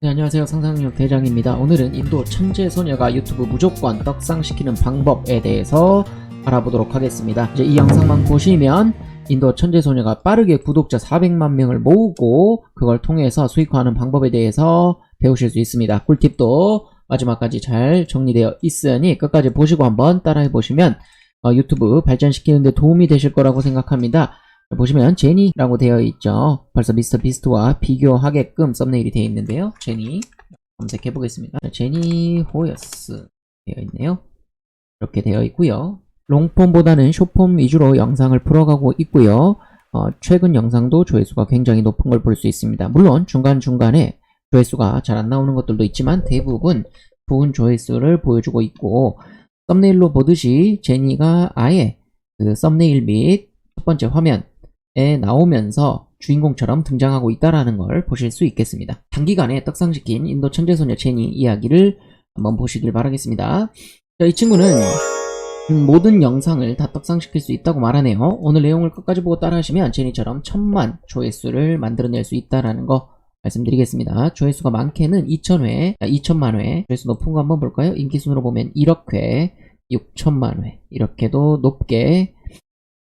네, 안녕하세요. 상상력 대장입니다. 오늘은 인도 천재 소녀가 유튜브 무조건 떡상시키는 방법에 대해서 알아보도록 하겠습니다. 이제 이 영상만 보시면 인도 천재 소녀가 빠르게 구독자 400만 명을 모으고 그걸 통해서 수익화하는 방법에 대해서 배우실 수 있습니다. 꿀팁도 마지막까지 잘 정리되어 있으니 끝까지 보시고 한번 따라해 보시면 유튜브 발전시키는 데 도움이 되실 거라고 생각합니다. 보시면 제니라고 되어 있죠. 벌써 미스터 비스트와 비교하게끔 썸네일이 되어 있는데요. 제니 검색해 보겠습니다. 제니 호여스 되어 있네요. 이렇게 되어 있고요. 롱폼보다는 숏폼 위주로 영상을 풀어가고 있고요. 최근 영상도 조회수가 굉장히 높은 걸 볼 수 있습니다. 물론 중간중간에 조회수가 잘 안 나오는 것들도 있지만 대부분 좋은 조회수를 보여주고 있고, 썸네일로 보듯이 제니가 아예 그 썸네일 및 첫 번째 화면에 나오면서 주인공처럼 등장하고 있다는 걸 보실 수 있겠습니다. 단기간에 떡상시킨 인도 천재소녀 제니 이야기를 한번 보시길 바라겠습니다. 자, 이 친구는 모든 영상을 다 떡상시킬 수 있다고 말하네요. 오늘 내용을 끝까지 보고 따라하시면 제니처럼 1000만 조회수를 만들어낼 수 있다는 거 말씀드리겠습니다. 조회수가 많게는 2000회, 2000만 회, 조회수 높은 거 한번 볼까요? 인기순으로 보면 1억 회, 6000만 회, 이렇게도 높게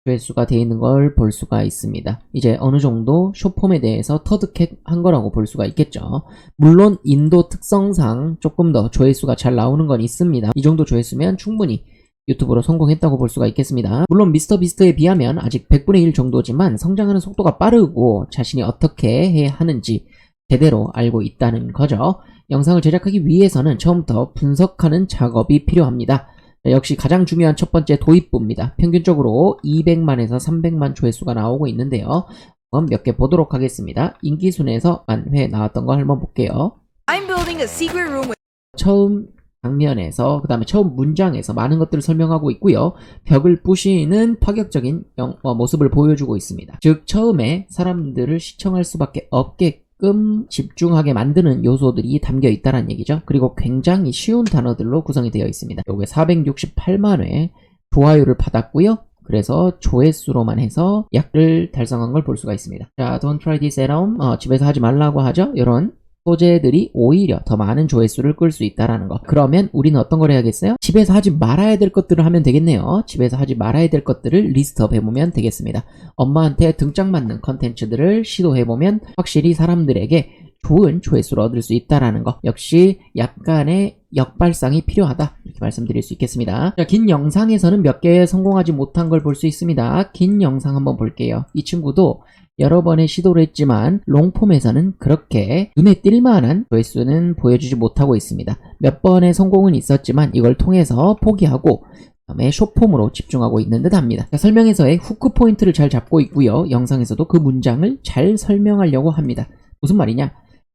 조회수가 되어 있는 걸 볼 수가 있습니다. 이제 어느 정도 숏폼에 대해서 터득한 거라고 볼 수가 있겠죠. 물론 인도 특성상 조금 더 조회수가 잘 나오는 건 있습니다. 이 정도 조회수면 충분히 유튜브로 성공했다고 볼 수가 있겠습니다. 물론 미스터 비스트에 비하면 아직 100분의 1 정도지만 성장하는 속도가 빠르고 자신이 어떻게 해야 하는지 제대로 알고 있다는 거죠. 영상을 제작하기 위해서는 처음부터 분석하는 작업이 필요합니다. 역시 가장 중요한 첫 번째 도입부입니다. 평균적으로 200만에서 300만 조회수가 나오고 있는데요. 그럼 몇 개 보도록 하겠습니다. 인기순에서 만회 나왔던 거 한번 볼게요. I'm building a secret room with 처음 장면에서, 그 다음에 처음 문장에서 많은 것들을 설명하고 있고요. 벽을 부시는 파격적인 모습을 보여주고 있습니다. 즉 처음에 사람들을 시청할 수밖에 없게끔 집중하게 만드는 요소들이 담겨 있다는 얘기죠. 그리고 굉장히 쉬운 단어들로 구성이 되어 있습니다. 요게 468만 회 좋아요를 받았고요. 그래서 조회수로만 해서 약을 달성한 걸 볼 수가 있습니다. 자, don't try this at home. 집에서 하지 말라고 하죠. 이런 소재들이 오히려 더 많은 조회수를 끌 수 있다는 거. 그러면 우리는 어떤 걸 해야겠어요? 집에서 하지 말아야 될 것들을 하면 되겠네요. 집에서 하지 말아야 될 것들을 리스트업 해보면 되겠습니다. 엄마한테 등짝 맞는 컨텐츠들을 시도해보면 확실히 사람들에게 좋은 조회수를 얻을 수 있다는 거. 역시 약간의 역발상이 필요하다, 이렇게 말씀드릴 수 있겠습니다. 자, 긴 영상에서는 몇 개 성공하지 못한 걸 볼 수 있습니다. 긴 영상 한번 볼게요. 이 친구도 여러 번의 시도를 했지만 롱폼에서는 그렇게 눈에 띌 만한 조회수는 보여주지 못하고 있습니다. 몇 번의 성공은 있었지만 이걸 통해서 포기하고 다음에 숏폼으로 집중하고 있는 듯 합니다. 설명에서의 후크 포인트를 잘 잡고 있고요. 영상에서도 그 문장을 잘 설명하려고 합니다. 무슨 말이냐?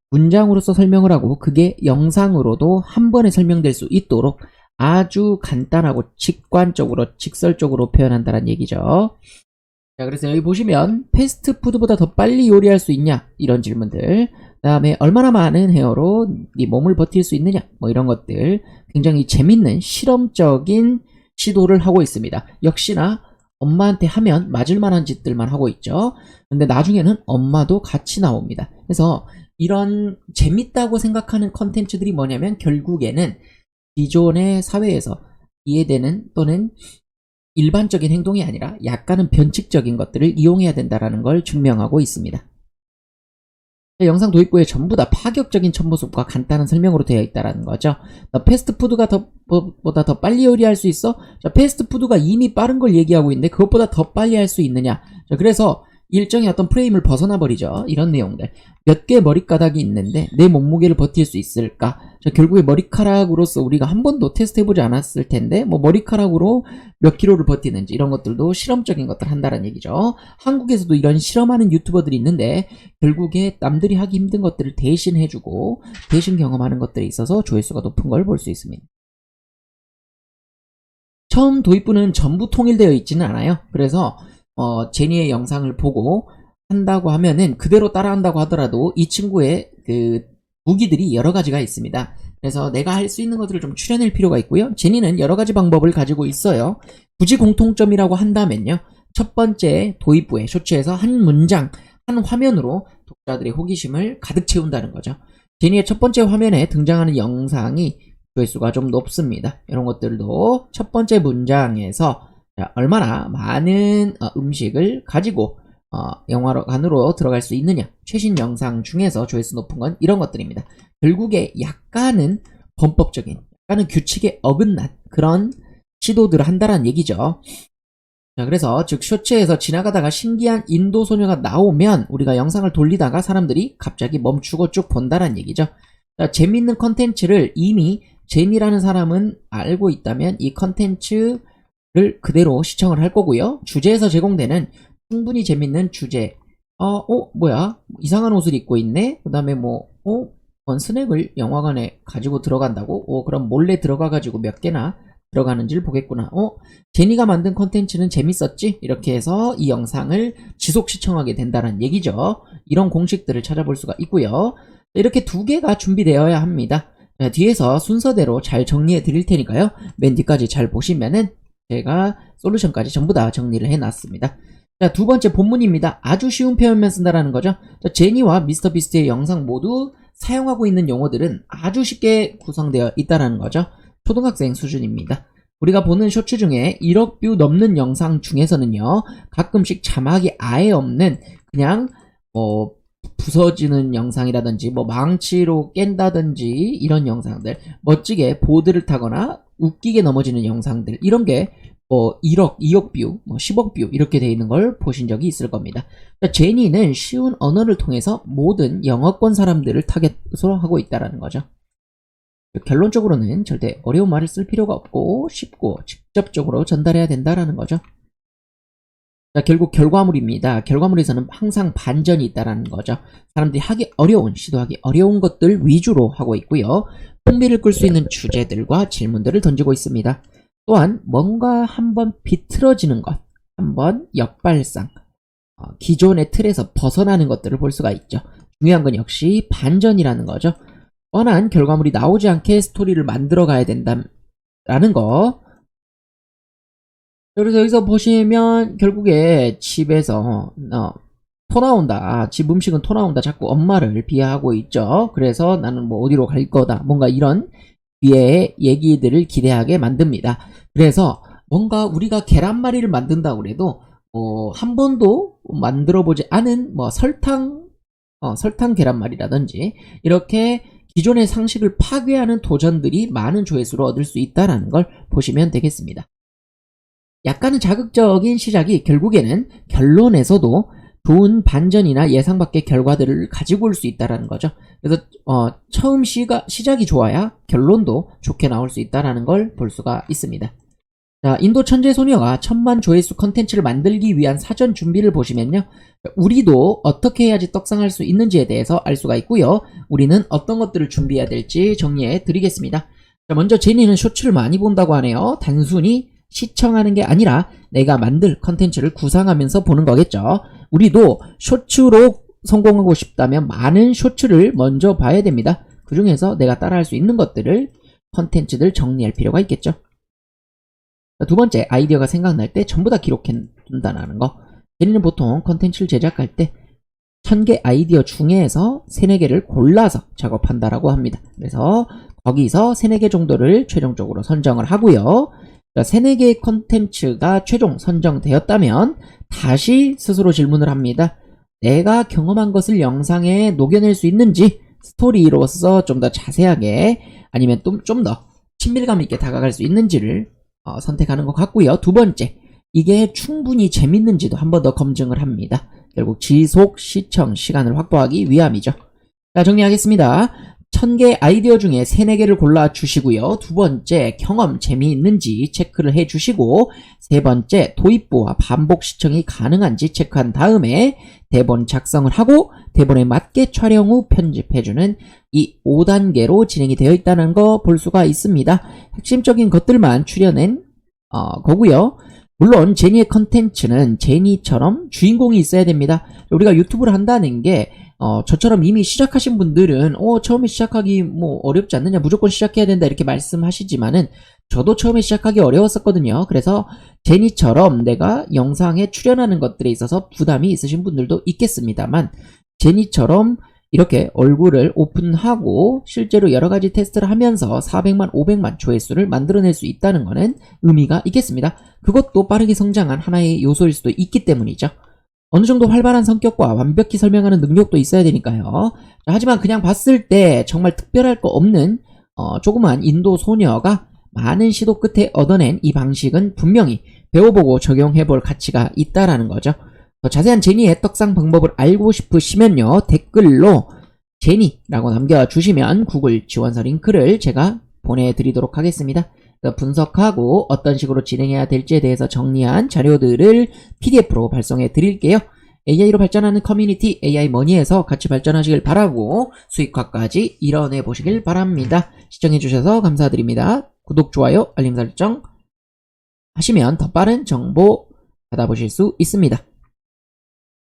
문장으로서 설명을 하고 그게 영상으로도 한 번에 설명될 수 있도록 아주 간단하고 직관적으로 직설적으로 표현한다는 얘기죠. 자, 그래서 여기 보시면 패스트푸드보다 더 빨리 요리할 수 있냐, 이런 질문들, 그 다음에 얼마나 많은 헤어로 네 몸을 버틸 수 있느냐, 뭐 이런 것들, 굉장히 재밌는 실험적인 시도를 하고 있습니다. 역시나 엄마한테 하면 맞을 만한 짓들만 하고 있죠. 근데 나중에는 엄마도 같이 나옵니다. 그래서 이런 재밌다고 생각하는 컨텐츠들이 뭐냐면 결국에는 기존의 사회에서 이해되는 또는 일반적인 행동이 아니라 약간은 변칙적인 것들을 이용해야 된다는 걸 증명하고 있습니다. 영상 도입부에 전부 다 파격적인 첫모습과 간단한 설명으로 되어 있다는 거죠. 패스트푸드가 보다 더 빨리 요리할 수 있어? 자, 패스트푸드가 이미 빠른 걸 얘기하고 있는데 그것보다 더 빨리 할 수 있느냐? 자, 그래서 일정의 어떤 프레임을 벗어나 버리죠. 이런 내용들. 몇 개의 머리카락이 있는데 내 몸무게를 버틸 수 있을까? 자, 결국에 머리카락으로서 우리가 한 번도 테스트해보지 않았을 텐데 뭐 머리카락으로 몇 킬로를 버티는지 이런 것들도 실험적인 것들 한다는 얘기죠. 한국에서도 이런 실험하는 유튜버들이 있는데 결국에 남들이 하기 힘든 것들을 대신 해주고 대신 경험하는 것들이 있어서 조회수가 높은 걸 볼 수 있습니다. 처음 도입부는 전부 통일되어 있지는 않아요. 그래서 제니의 영상을 보고 한다고 하면은 그대로 따라한다고 하더라도 이 친구의 그 무기들이 여러 가지가 있습니다. 그래서 내가 할 수 있는 것들을 좀 추려낼 필요가 있고요. 제니는 여러 가지 방법을 가지고 있어요. 굳이 공통점이라고 한다면요, 첫 번째 도입부에 쇼츠에서 한 문장, 한 화면으로 독자들의 호기심을 가득 채운다는 거죠. 제니의 첫 번째 화면에 등장하는 영상이 조회수가 좀 높습니다. 이런 것들도 첫 번째 문장에서 얼마나 많은 음식을 가지고 영화관으로 들어갈 수 있느냐, 최신 영상 중에서 조회수 높은 건 이런 것들입니다. 결국에 약간은 범법적인, 약간은 규칙에 어긋난 그런 시도들을 한다는 얘기죠. 자, 그래서 즉 쇼츠에서 지나가다가 신기한 인도 소녀가 나오면 우리가 영상을 돌리다가 사람들이 갑자기 멈추고 쭉 본다는 얘기죠. 자, 재밌는 컨텐츠를 이미 제니라는 사람은 알고 있다면 이 컨텐츠를 그대로 시청을 할 거고요. 주제에서 제공되는 충분히 재밌는 주제, 뭐야, 이상한 옷을 입고 있네? 그 다음에 스낵을 영화관에 가지고 들어간다고? 그럼 몰래 들어가가지고 몇 개나 들어가는지를 보겠구나. 제니가 만든 컨텐츠는 재밌었지? 이렇게 해서 이 영상을 지속 시청하게 된다는 얘기죠. 이런 공식들을 찾아볼 수가 있고요. 이렇게 두 개가 준비되어야 합니다. 뒤에서 순서대로 잘 정리해 드릴 테니까요. 맨 뒤까지 잘 보시면은 제가 솔루션까지 전부 다 정리를 해 놨습니다. 자, 두 번째 본문입니다. 아주 쉬운 표현만 쓴다라는 거죠. 자, 제니와 미스터 비스트의 영상 모두 사용하고 있는 용어들은 아주 쉽게 구성되어 있다라는 거죠. 초등학생 수준입니다. 우리가 보는 쇼츠 중에 1억 뷰 넘는 영상 중에서는요, 가끔씩 자막이 아예 없는 그냥 부서지는 영상이라든지 망치로 깬다든지 이런 영상들, 멋지게 보드를 타거나 웃기게 넘어지는 영상들, 이런 게 1억, 2억 뷰, 10억 뷰 이렇게 돼 있는 걸 보신 적이 있을 겁니다. 제니는 쉬운 언어를 통해서 모든 영어권 사람들을 타겟으로 하고 있다는 거죠. 결론적으로는 절대 어려운 말을 쓸 필요가 없고 쉽고 직접적으로 전달해야 된다는 거죠. 자, 결국 결과물입니다. 결과물에서는 항상 반전이 있다는 거죠. 사람들이 시도하기 어려운 것들 위주로 하고 있고요. 흥미를 끌 수 있는 주제들과 질문들을 던지고 있습니다. 또한 뭔가 한번 비틀어지는 것, 한번 역발상, 기존의 틀에서 벗어나는 것들을 볼 수가 있죠. 중요한 건 역시 반전이라는 거죠. 뻔한 결과물이 나오지 않게 스토리를 만들어 가야 된다라는 거. 그래서 여기서 보시면 결국에 집에서 토 나온다. 집 음식은 토 나온다. 자꾸 엄마를 비하하고 있죠. 그래서 나는 어디로 갈 거다. 뭔가 이런 뒤에 얘기들을 기대하게 만듭니다. 그래서 뭔가 우리가 계란말이를 만든다고 그래도 한 번도 만들어보지 않은 설탕 계란말이라든지 이렇게 기존의 상식을 파괴하는 도전들이 많은 조회수를 얻을 수 있다는 걸 보시면 되겠습니다. 약간은 자극적인 시작이 결국에는 결론에서도 좋은 반전이나 예상 밖의 결과들을 가지고 올 수 있다는 거죠. 그래서 처음 시작이 좋아야 결론도 좋게 나올 수 있다는 걸 볼 수가 있습니다. 자, 인도 천재 소녀가 1000만 조회수 컨텐츠를 만들기 위한 사전 준비를 보시면요. 우리도 어떻게 해야지 떡상할 수 있는지에 대해서 알 수가 있고요. 우리는 어떤 것들을 준비해야 될지 정리해 드리겠습니다. 자, 먼저 제니는 쇼츠를 많이 본다고 하네요. 단순히 시청하는 게 아니라 내가 만들 컨텐츠를 구상하면서 보는 거겠죠. 우리도 쇼츠로 성공하고 싶다면 많은 쇼츠를 먼저 봐야 됩니다. 그 중에서 내가 따라할 수 있는 것들을 컨텐츠들 정리할 필요가 있겠죠. 두 번째, 아이디어가 생각날 때 전부 다 기록해둔다는 거. 제니는 보통 컨텐츠를 제작할 때 1000개 아이디어 중에서 3, 4개를 골라서 작업한다라고 합니다. 그래서 거기서 3, 4개 정도를 최종적으로 선정을 하고요. 3, 4개의 컨텐츠가 최종 선정되었다면 다시 스스로 질문을 합니다. 내가 경험한 것을 영상에 녹여낼 수 있는지, 스토리로서 좀 더 자세하게 아니면 좀 더 친밀감 있게 다가갈 수 있는지를 선택하는 것 같고요. 두 번째, 이게 충분히 재밌는지도 한 번 더 검증을 합니다. 결국 지속 시청 시간을 확보하기 위함이죠. 자, 정리하겠습니다. 1000개 아이디어 중에 3, 4개를 골라주시고요. 두 번째, 경험 재미있는지 체크를 해주시고, 세 번째, 도입부와 반복 시청이 가능한지 체크한 다음에 대본 작성을 하고 대본에 맞게 촬영 후 편집해주는 이 5단계로 진행이 되어 있다는 거 볼 수가 있습니다. 핵심적인 것들만 추려낸 거고요. 물론 제니의 컨텐츠는 제니처럼 주인공이 있어야 됩니다. 우리가 유튜브를 한다는 게 저처럼 이미 시작하신 분들은 처음에 시작하기 어렵지 않느냐, 무조건 시작해야 된다 이렇게 말씀하시지만은 저도 처음에 시작하기 어려웠었거든요. 그래서 제니처럼 내가 영상에 출연하는 것들에 있어서 부담이 있으신 분들도 있겠습니다만, 제니처럼 이렇게 얼굴을 오픈하고 실제로 여러가지 테스트를 하면서 400만, 500만 조회수를 만들어낼 수 있다는 것은 의미가 있겠습니다. 그것도 빠르게 성장한 하나의 요소일 수도 있기 때문이죠. 어느 정도 활발한 성격과 완벽히 설명하는 능력도 있어야 되니까요. 자, 하지만 그냥 봤을 때 정말 특별할 거 없는 조그만 인도 소녀가 많은 시도 끝에 얻어낸 이 방식은 분명히 배워보고 적용해볼 가치가 있다라는 거죠. 더 자세한 제니의 떡상 방법을 알고 싶으시면요, 댓글로 제니라고 남겨주시면 구글 지원서 링크를 제가 보내드리도록 하겠습니다. 분석하고 어떤 식으로 진행해야 될지에 대해서 정리한 자료들을 PDF로 발송해 드릴게요. AI로 발전하는 커뮤니티 AI머니에서 같이 발전하시길 바라고 수익화까지 이뤄내 보시길 바랍니다. 시청해주셔서 감사드립니다. 구독, 좋아요, 알림 설정 하시면 더 빠른 정보 받아보실 수 있습니다.